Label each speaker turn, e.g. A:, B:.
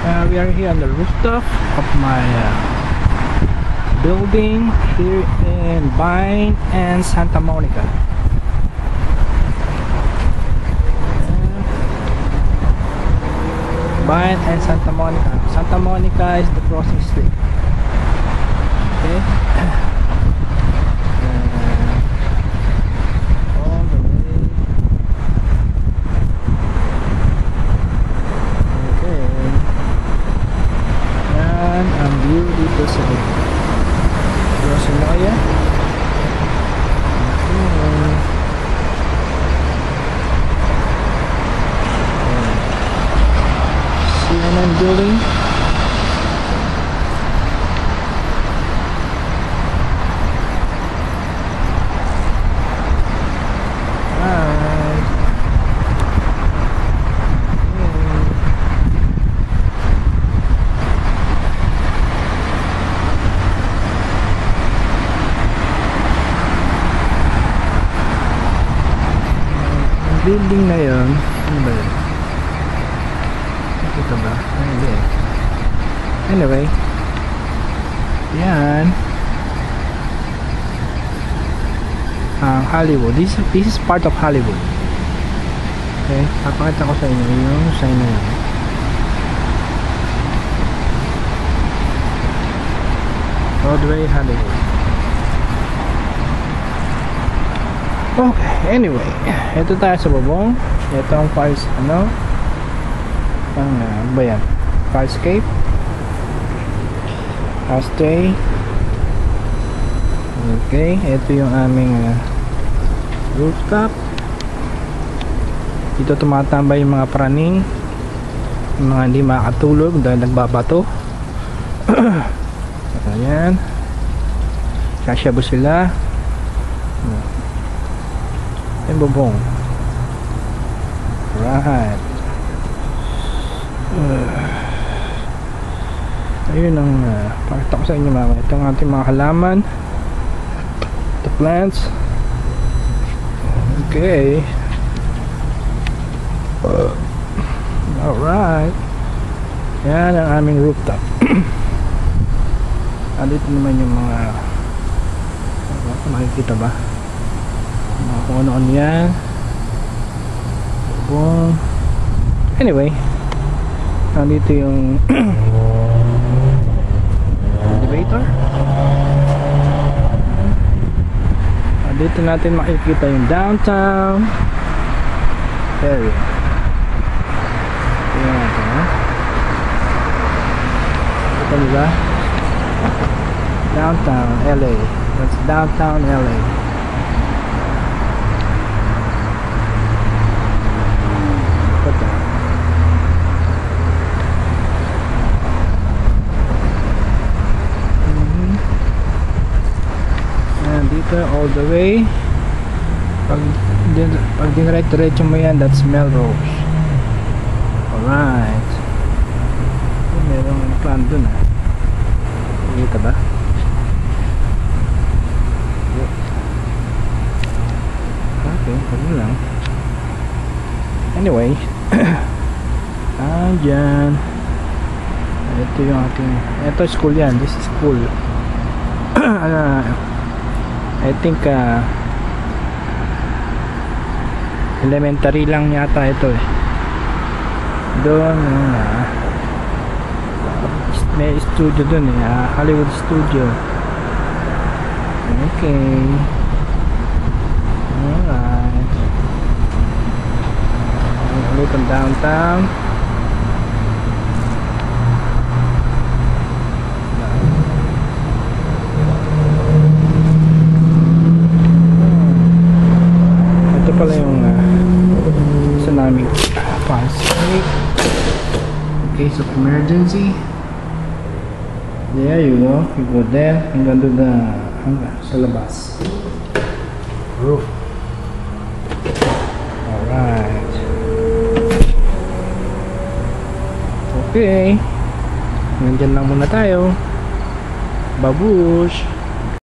A: We are here on the rooftop of my building here in Vine and Santa Monica. Vine and Santa Monica. Santa Monica is the crossing street. Okay. All the way. Okay. And ang view dito sa Rosanoya. CNN building. Building na yun, ano ba yun? Ito ba? Hindi. Anyway, yan ang Hollywood. This is part of Hollywood. Okay, papakita ko sa inyo yung sign na yun. Broadway, Hollywood. Okay, anyway, ito tayo sa bubong. Ito ang files, ano ba yan? Fire escape, ashtray. Okay, ito yung aming rooftop. Dito tumatambay yung mga praning, yung mga hindi makatulog dahil nagbabato. Ayan, kasya ba sila? Yung bubong. Right. Ayun ang pakita ko sa inyo mga. Ito ang ating mga halaman, the plants. Okay. Alright. Yan ang aming rooftop. Dito naman yung mga makikita ba mga kung ano-ano yan. Anyway, nandito yung elevator. Dito natin makikita yung downtown area. Tingnan natin, ha? Ito nila downtown LA. That's downtown LA. Dito all the way, pag dinirect-diretso mo yan, that's Melrose. Alright, merong plan dun, ha? Nakita ba? Okay, pwede lang. Anyway, andyan, ito yung ating, ito school yan. This is school. I think elementary lang yata ito eh. Doon may studio doon eh, Hollywood Studio. Okay. Alright. Ulit ang downtown. Pala yung tsunami fire escape in case of emergency. There you go. You go there hanggang doon sa labas. Roof. Alright. Okay. Nandyan lang muna tayo. Babush.